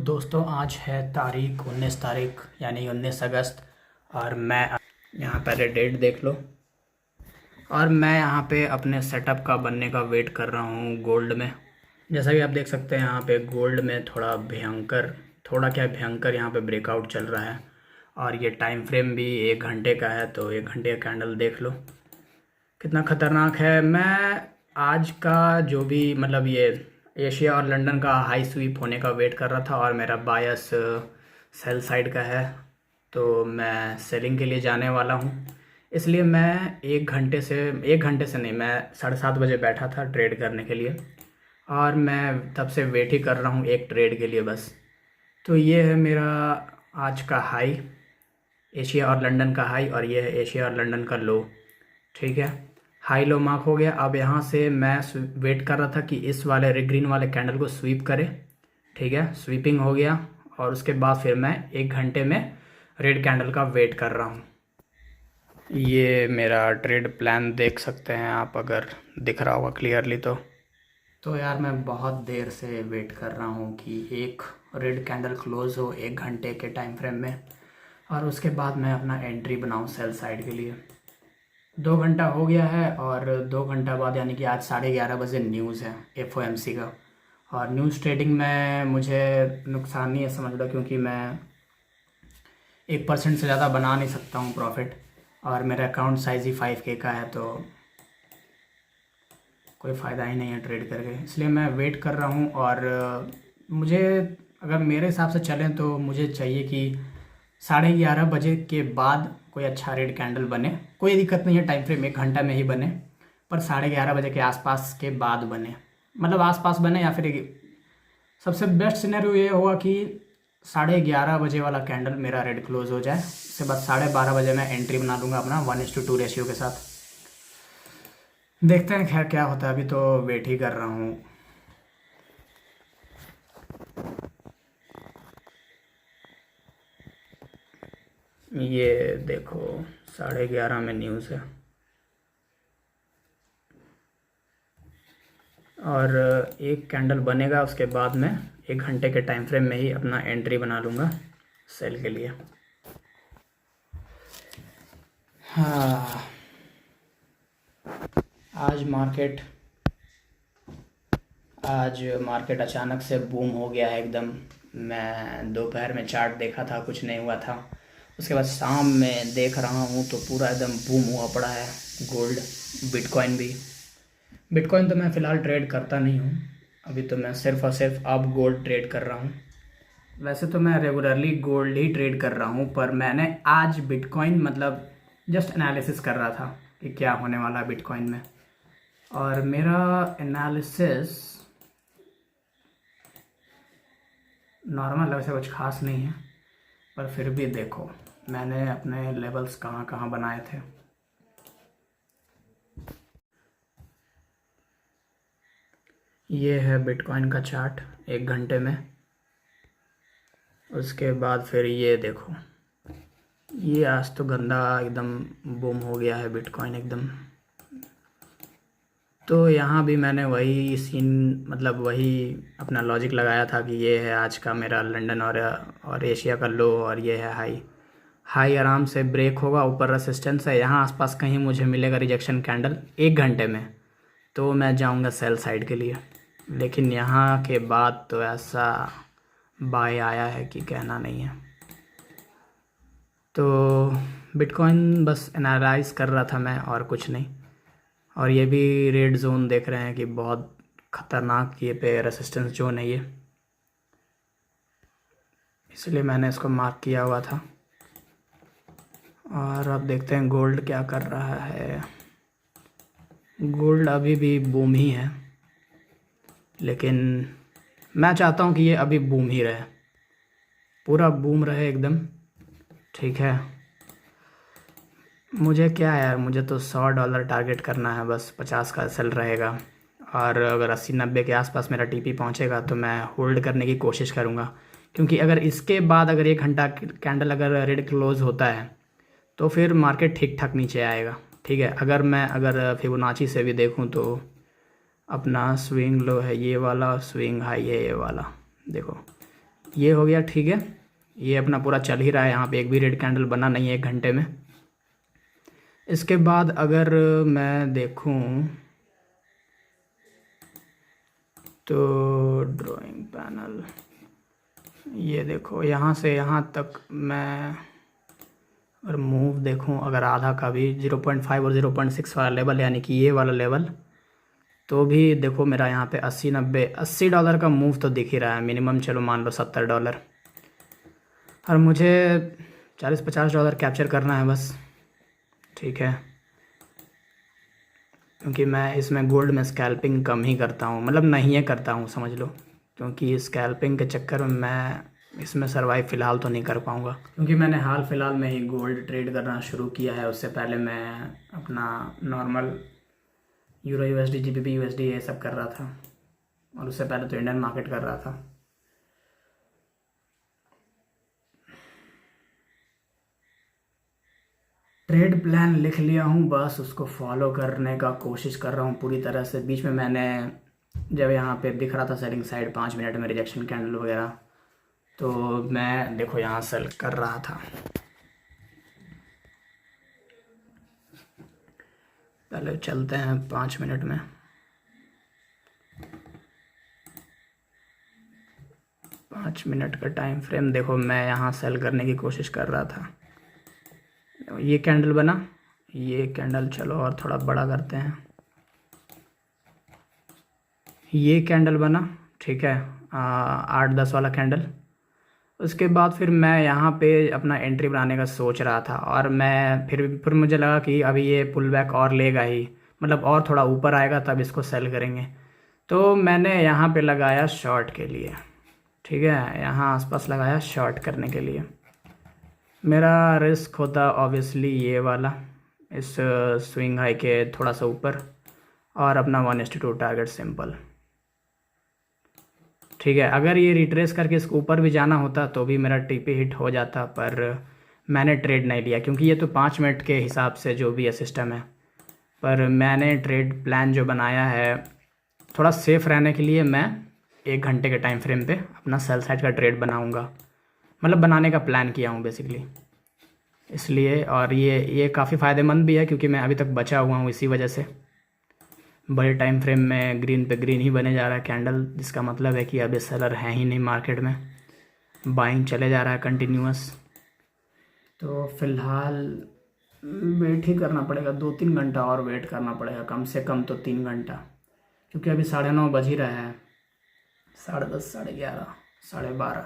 दोस्तों आज है तारीख 19 तारीख यानी 19 अगस्त। और मैं यहाँ पर डेट देख लो। और मैं यहाँ पे अपने सेटअप का बनने का वेट कर रहा हूँ गोल्ड में। जैसा कि आप देख सकते हैं यहाँ पे गोल्ड में थोड़ा क्या भयंकर यहाँ पे ब्रेकआउट चल रहा है। और ये टाइम फ्रेम भी 1 घंटे का है, तो 1 घंटे का कैंडल देख लो कितना ख़तरनाक है। मैं आज का जो भी मतलब ये एशिया और लंदन का हाई स्वीप होने का वेट कर रहा था, और मेरा बायस सेल साइड का है, तो मैं सेलिंग के लिए जाने वाला हूँ। इसलिए मैं 1 घंटे से नहीं, मैं 7:30 बजे बैठा था ट्रेड करने के लिए, और मैं तब से वेट ही कर रहा हूँ एक ट्रेड के लिए बस। तो ये है मेरा आज का हाई, एशिया और लंदन का हाई, और ये है एशिया और लंदन का लो। ठीक है, हाई लो मार्क हो गया। अब यहाँ से मैं वेट कर रहा था कि इस वाले रेड ग्रीन वाले कैंडल को स्वीप करे। ठीक है, स्वीपिंग हो गया, और उसके बाद फिर मैं 1 घंटे में रेड कैंडल का वेट कर रहा हूँ। ये मेरा ट्रेड प्लान देख सकते हैं आप, अगर दिख रहा होगा क्लियरली तो यार मैं बहुत देर से वेट कर रहा हूँ कि एक रेड कैंडल क्लोज हो 1 घंटे के टाइम फ्रेम में, और उसके बाद मैं अपना एंट्री बनाऊँ सेल साइड के लिए। 2 घंटा हो गया है, और 2 घंटा बाद यानी कि आज 11:30 बजे न्यूज़ है FOMC का। और न्यूज़ ट्रेडिंग में मुझे नुकसान नहीं है समझ लो, क्योंकि मैं 1% से ज़्यादा बना नहीं सकता हूँ प्रॉफिट, और मेरा अकाउंट साइज़ ही 5K का है, तो कोई फ़ायदा ही नहीं है ट्रेड करके। इसलिए मैं वेट कर रहा हूँ। और मुझे अगर मेरे हिसाब से चलें तो मुझे चाहिए कि 11:30 बजे के बाद कोई अच्छा रेड कैंडल बने। कोई दिक्कत नहीं है, टाइम फ्रेम 1 घंटा में ही बने, पर 11:30 बजे के आसपास के बाद बने, मतलब आसपास बने। या फिर सबसे बेस्ट सिनेरियो ये होगा कि 11:30 बजे वाला कैंडल मेरा रेड क्लोज हो जाए। उसके बाद 12:30 बजे मैं एंट्री बना लूँगा अपना 1:2 रेशियो के साथ। देखते हैं खैर क्या होता है, अभी तो वेट ही कर रहा हूँ। ये देखो 11:30 में न्यूज़ है, और एक कैंडल बनेगा, उसके बाद मैं 1 घंटे के टाइम फ्रेम में ही अपना एंट्री बना लूँगा सेल के लिए। हाँ, आज मार्केट अचानक से बूम हो गया है एकदम। मैं दोपहर में चार्ट देखा था, कुछ नहीं हुआ था। उसके बाद शाम में देख रहा हूँ तो पूरा एकदम बूम हुआ पड़ा है गोल्ड, बिटकॉइन तो मैं फ़िलहाल ट्रेड करता नहीं हूँ अभी, तो मैं सिर्फ़ और सिर्फ अब गोल्ड ट्रेड कर रहा हूँ। वैसे तो मैं रेगुलरली गोल्ड ही ट्रेड कर रहा हूँ, पर मैंने आज बिटकॉइन मतलब जस्ट एनालिसिस कर रहा था कि क्या होने वाला है बिटकॉइन में। और मेरा एनालिसिस नॉर्मल, वैसे कुछ खास नहीं है, पर फिर भी देखो मैंने अपने लेवल्स कहाँ कहाँ बनाए थे। ये है बिटकॉइन का चार्ट 1 घंटे में। उसके बाद फिर ये देखो, ये आज तो गंदा एकदम बूम हो गया है बिटकॉइन एकदम। तो यहाँ भी मैंने वही सीन, मतलब वही अपना लॉजिक लगाया था कि ये है आज का मेरा लंदन और एशिया का लो, और ये है हाई आराम से ब्रेक होगा, ऊपर रेसिस्टेंस है, यहाँ आसपास कहीं मुझे मिलेगा रिजेक्शन कैंडल 1 घंटे में, तो मैं जाऊँगा सेल साइड के लिए। लेकिन यहाँ के बाद तो ऐसा बाय आया है कि कहना नहीं है। तो बिटकॉइन बस एनालाइज कर रहा था मैं, और कुछ नहीं। और ये भी रेड जोन देख रहे हैं कि बहुत ख़तरनाक ये पे रेसिस्टेंस जोन है ये, इसलिए मैंने इसको मार्क किया हुआ था। और अब देखते हैं गोल्ड क्या कर रहा है। गोल्ड अभी भी बूम ही है, लेकिन मैं चाहता हूँ कि ये अभी बूम ही रहे, पूरा बूम रहे एकदम। ठीक है, मुझे क्या है यार, मुझे तो $100 टारगेट करना है बस, 50 का सेल रहेगा, और अगर 80-90 के आसपास मेरा टीपी पहुंचेगा तो मैं होल्ड करने की कोशिश करूंगा। क्योंकि अगर इसके बाद अगर 1 घंटा कैंडल अगर रेड क्लोज होता है तो फिर मार्केट ठीक ठाक नीचे आएगा। ठीक है, अगर फिबोनाची से भी देखूं तो अपना स्विंग लो है ये वाला, स्विंग हाई है ये वाला, देखो ये हो गया, ठीक है। ये अपना पूरा चल ही रहा है, यहाँ पे एक भी रेड कैंडल बना नहीं है 1 घंटे में। इसके बाद अगर मैं देखूं तो ड्राइंग पैनल, ये देखो यहाँ से यहाँ तक मैं अगर मूव देखूं, अगर आधा का भी 0.5 और 0.6 वाला लेवल, यानी कि ये वाला लेवल, तो भी देखो मेरा यहाँ पे 80 $90 का मूव तो दिख ही रहा है मिनिमम। चलो मान लो $70, और मुझे $40-50 कैप्चर करना है बस, ठीक है। क्योंकि मैं इसमें गोल्ड में स्कैल्पिंग कम ही करता हूँ, मतलब नहीं है करता हूँ समझ लो, क्योंकि स्कैल्पिंग के चक्कर में मैं इसमें सर्वाइव फ़िलहाल तो नहीं कर पाऊँगा। क्योंकि मैंने हाल फ़िलहाल में ही गोल्ड ट्रेड करना शुरू किया है, उससे पहले मैं अपना normal euro USD GBP USD ये सब कर रहा था, और उससे पहले तो इंडियन मार्केट कर रहा था। ट्रेड प्लान लिख लिया हूँ, बस उसको फॉलो करने का कोशिश कर रहा हूँ पूरी तरह से। बीच में मैंने जब यहाँ पे दिख रहा था सेलिंग साइड 5 मिनट में रिजेक्शन कैंडल वगैरह, तो मैं देखो यहाँ सेल कर रहा था। पहले चलते हैं 5 मिनट में। 5 मिनट का टाइम फ्रेम देखो, मैं यहाँ सेल करने की कोशिश कर रहा था। ये कैंडल बना, ये कैंडल चलो और थोड़ा बड़ा करते हैं। ये कैंडल बना, ठीक है, 8-10 वाला कैंडल। उसके बाद फिर मैं यहाँ पे अपना एंट्री बनाने का सोच रहा था, और मैं फिर मुझे लगा कि अभी ये पुल बैक और लेगा ही, मतलब और थोड़ा ऊपर आएगा तब इसको सेल करेंगे। तो मैंने यहाँ पे लगाया शॉर्ट के लिए, ठीक है, यहाँ आसपास लगाया शॉर्ट करने के लिए। मेरा रिस्क होता ऑब्वियसली ये वाला, इस स्विंग हाई के थोड़ा सा ऊपर, और अपना 1:2 टारगेट सिंपल, ठीक है। अगर ये रिट्रेस करके इसको ऊपर भी जाना होता तो भी मेरा TP हिट हो जाता, पर मैंने ट्रेड नहीं लिया, क्योंकि ये तो 5 मिनट के हिसाब से जो भी है सिस्टम है। पर मैंने ट्रेड प्लान जो बनाया है थोड़ा सेफ़ रहने के लिए, मैं 1 घंटे के टाइम फ्रेम पे अपना सेल साइड का ट्रेड बनाऊंगा, मतलब बनाने का प्लान किया हूँ बेसिकली इसलिए। और ये काफ़ी फ़ायदेमंद भी है, क्योंकि मैं अभी तक बचा हुआ हूँ इसी वजह से। बड़े टाइम फ्रेम में ग्रीन पे ग्रीन ही बने जा रहा है कैंडल, जिसका मतलब है कि अभी सेलर है ही नहीं मार्केट में, बाइंग चले जा रहा है कंटिन्यूअस। तो फ़िलहाल वेट ही करना पड़ेगा, 2-3 घंटा और वेट करना पड़ेगा, कम से कम तो 3 घंटा, क्योंकि अभी 9:30 बज ही रहा है, 10:30, 11:30, 12:30,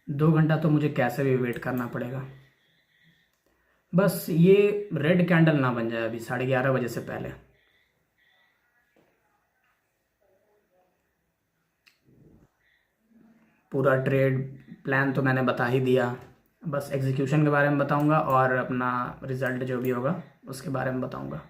2 घंटा तो मुझे कैसे भी वेट करना पड़ेगा। बस ये रेड कैंडल ना बन जाए अभी 11:30 बजे से पहले। पूरा ट्रेड प्लान तो मैंने बता ही दिया, बस एग्जीक्यूशन के बारे में बताऊंगा, और अपना रिज़ल्ट जो भी होगा उसके बारे में बताऊंगा।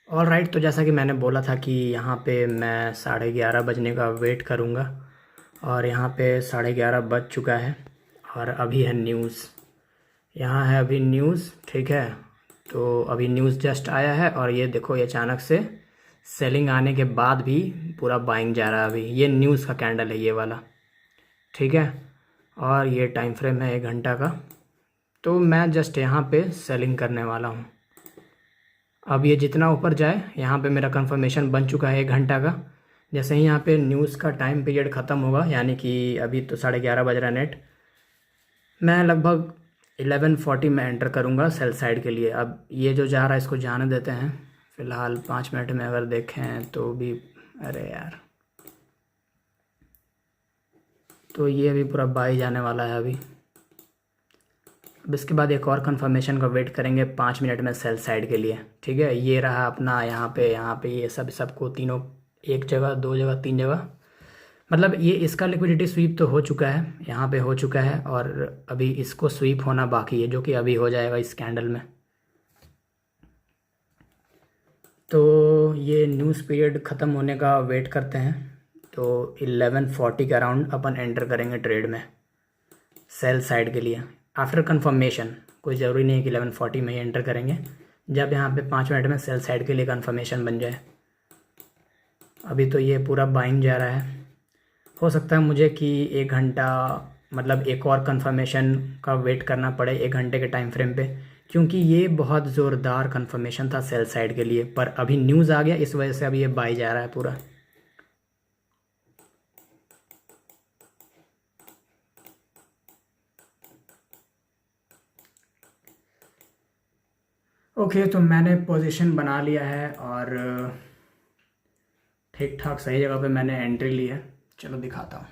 ऑल राइट, तो जैसा कि मैंने बोला था कि यहाँ पे मैं 11:30 बजने का वेट करूँगा, और यहाँ पे 11:30 बज चुका है, और अभी है न्यूज़, यहाँ है अभी न्यूज़, ठीक है। तो अभी न्यूज़ जस्ट आया है, और ये देखो ये अचानक से सेलिंग आने के बाद भी पूरा बाइंग जा रहा है। अभी ये न्यूज़ का कैंडल है ये वाला, ठीक है, और ये टाइम फ्रेम है 1 घंटा का। तो मैं जस्ट यहाँ पे सेलिंग करने वाला हूँ। अब ये जितना ऊपर जाए, यहाँ पे मेरा कंफर्मेशन बन चुका है 1 घंटा का। जैसे ही यहाँ पे न्यूज़ का टाइम पीरियड ख़त्म होगा, यानी कि अभी तो 11:30 बज रहा है नेट, मैं लगभग 11:40 में एंटर करूँगा सेल साइड के लिए। अब ये जो जा रहा है इसको जाने देते हैं फ़िलहाल। 5 मिनट में अगर देखें तो भी, अरे यार, तो ये अभी पूरा बाई जाने वाला है अभी। अब इसके बाद एक और कंफर्मेशन का वेट करेंगे 5 मिनट में सेल साइड के लिए, ठीक है। ये रहा अपना यहाँ पे ये सबको तीनों, एक जगह, 2 जगह, 3 जगह, मतलब ये इसका लिक्विडिटी स्वीप तो हो चुका है, यहाँ पे हो चुका है, और अभी इसको स्वीप होना बाकी है, जो कि अभी हो जाएगा इस कैंडल में। तो ये न्यूज़ पीरियड ख़त्म होने का वेट करते हैं। तो 11:40 के अराउंड अपन एंटर करेंगे ट्रेड में सेल साइड के लिए आफ्टर कंफर्मेशन। कोई ज़रूरी नहीं है कि 11:40 में ही एंटर करेंगे, जब यहाँ पे 5 मिनट में सेल साइड के लिए कंफर्मेशन बन जाए। अभी तो ये पूरा बाइंग जा रहा है। हो सकता है मुझे कि 1 घंटा मतलब एक और कंफर्मेशन का वेट करना पड़े 1 घंटे के टाइम फ्रेम पे, क्योंकि ये बहुत ज़ोरदार कंफर्मेशन था सेल साइड के लिए। पर अभी न्यूज़ आ गया, इस वजह से अभी ये बाई जा रहा है पूरा। ओके, तो मैंने पोजीशन बना लिया है और ठीक ठाक सही जगह पे मैंने एंट्री ली है। चलो दिखाता हूँ।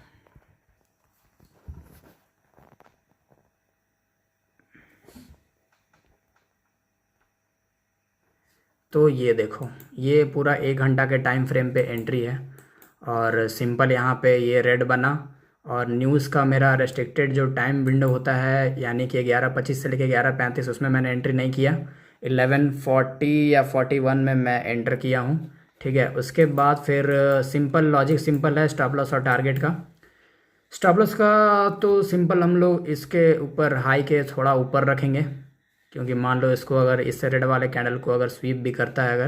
तो ये देखो, ये पूरा 1 घंटा के टाइम फ्रेम पे एंट्री है और सिंपल यहाँ पे ये रेड बना। और न्यूज़ का मेरा रेस्ट्रिक्टेड जो टाइम विंडो होता है, यानी कि 11:25 से लेकर 11:35, उसमें मैंने एंट्री नहीं किया। 11:40 या 41 में मैं एंटर किया हूँ। ठीक है, उसके बाद फिर सिंपल लॉजिक सिंपल है स्टॉप लॉस और टारगेट का। स्टॉप लॉस का तो सिंपल हम लोग इसके ऊपर हाई के थोड़ा ऊपर रखेंगे, क्योंकि मान लो इसको अगर इससे रेड वाले कैंडल को अगर स्वीप भी करता है अगर,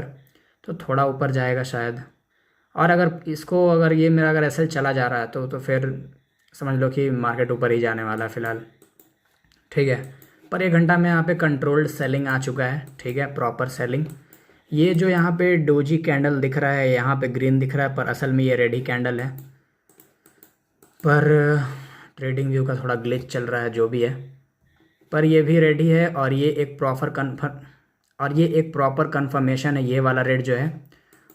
तो थोड़ा ऊपर जाएगा शायद। और अगर इसको अगर ये मेरा अगर ऐसे चला जा रहा है तो फिर समझ लो कि मार्केट ऊपर ही जाने वाला है फ़िलहाल। ठीक है, पर 1 घंटा में यहाँ पे कंट्रोल्ड सेलिंग आ चुका है। ठीक है, प्रॉपर सेलिंग। ये जो यहाँ पे डोजी कैंडल दिख रहा है, यहाँ पे ग्रीन दिख रहा है, पर असल में ये रेड ही कैंडल है। पर ट्रेडिंग व्यू का थोड़ा ग्लिच चल रहा है, जो भी है, पर ये भी रेडी है। और ये एक प्रॉपर कन्फर्मेशन है ये वाला रेड जो है।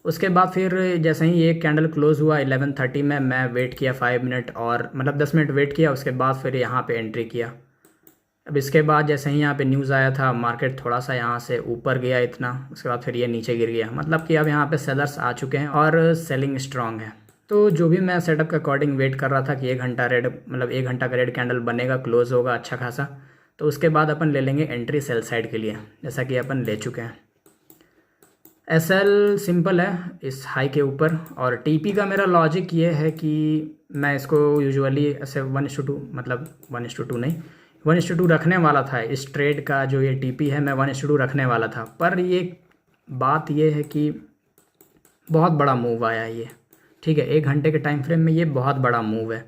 उसके बाद फिर जैसे ही ये कैंडल क्लोज हुआ 11:30 में, मैं वेट किया 5 मिनट और मतलब 10 मिनट वेट किया। उसके बाद फिर यहाँ पे एंट्री किया। अब इसके बाद जैसे ही यहाँ पे न्यूज़ आया था, मार्केट थोड़ा सा यहाँ से ऊपर गया इतना, उसके बाद फिर ये नीचे गिर गया। मतलब कि अब यहाँ पे सेलर्स आ चुके हैं और सेलिंग स्ट्रांग है। तो जो भी मैं सेटअप के अकॉर्डिंग वेट कर रहा था कि 1 घंटा रेड मतलब 1 घंटा का रेड कैंडल बनेगा, क्लोज होगा अच्छा खासा, तो उसके बाद अपन ले लेंगे एंट्री सेल साइड के लिए, जैसा कि अपन ले चुके हैं। एसएल सिंपल है इस हाई के ऊपर। और टीपी का मेरा लॉजिक ये है कि मैं इसको यूजुअली ऐसे 1:2 मतलब 1:2 नहीं 1:2 रखने वाला था। इस ट्रेड का जो ये टीपी है मैं 1:2 रखने वाला था, पर ये बात ये है कि बहुत बड़ा मूव आया ये। ठीक है, 1 घंटे के टाइम फ्रेम में ये बहुत बड़ा मूव है।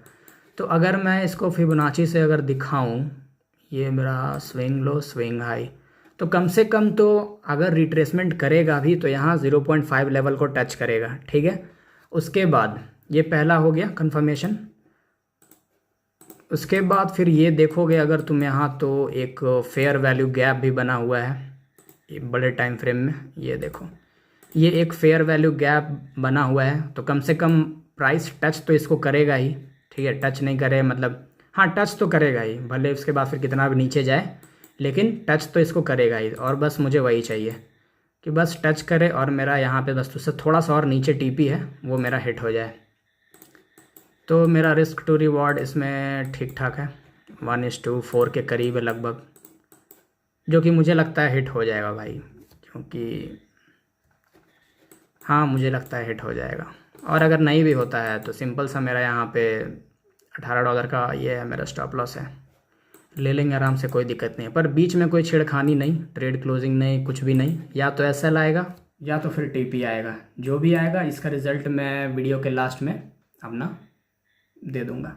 तो अगर मैं इसको फिबोनाची से अगर दिखाऊं, ये मेरा स्विंग लो स्विंग हाई, तो कम से कम तो अगर रिट्रेसमेंट करेगा भी तो यहाँ 0.5 लेवल को टच करेगा। ठीक है, उसके बाद ये पहला हो गया कंफर्मेशन। उसके बाद फिर ये देखोगे अगर तुम यहाँ, तो एक फेयर वैल्यू गैप भी बना हुआ है ये बड़े टाइम फ्रेम में। ये देखो, ये एक फेयर वैल्यू गैप बना हुआ है, तो कम से कम प्राइस टच तो इसको करेगा ही। ठीक है, टच नहीं करे मतलब हाँ टच तो करेगा ही, भले उसके बाद फिर कितना भी नीचे जाए, लेकिन टच तो इसको करेगा ही। और बस मुझे वही चाहिए कि बस टच करे और मेरा यहाँ पे बस उससे थोड़ा सा और नीचे टीपी है वो मेरा हिट हो जाए। तो मेरा रिस्क टू रिवॉर्ड इसमें ठीक ठाक है, 1:4 के करीब है लगभग, जो कि मुझे लगता है हिट हो जाएगा भाई, क्योंकि हाँ मुझे लगता है हिट हो जाएगा। और अगर नहीं भी होता है तो सिंपल सा मेरा यहाँ पे $18 का ये है मेरा स्टॉप लॉस है, ले लेंगे आराम से, कोई दिक्कत नहीं है। पर बीच में कोई छेड़खानी नहीं, ट्रेड क्लोजिंग नहीं, कुछ भी नहीं। या तो एसएल आएगा या तो फिर टीपी आएगा, जो भी आएगा इसका रिज़ल्ट मैं वीडियो के लास्ट में अपना दे दूँगा।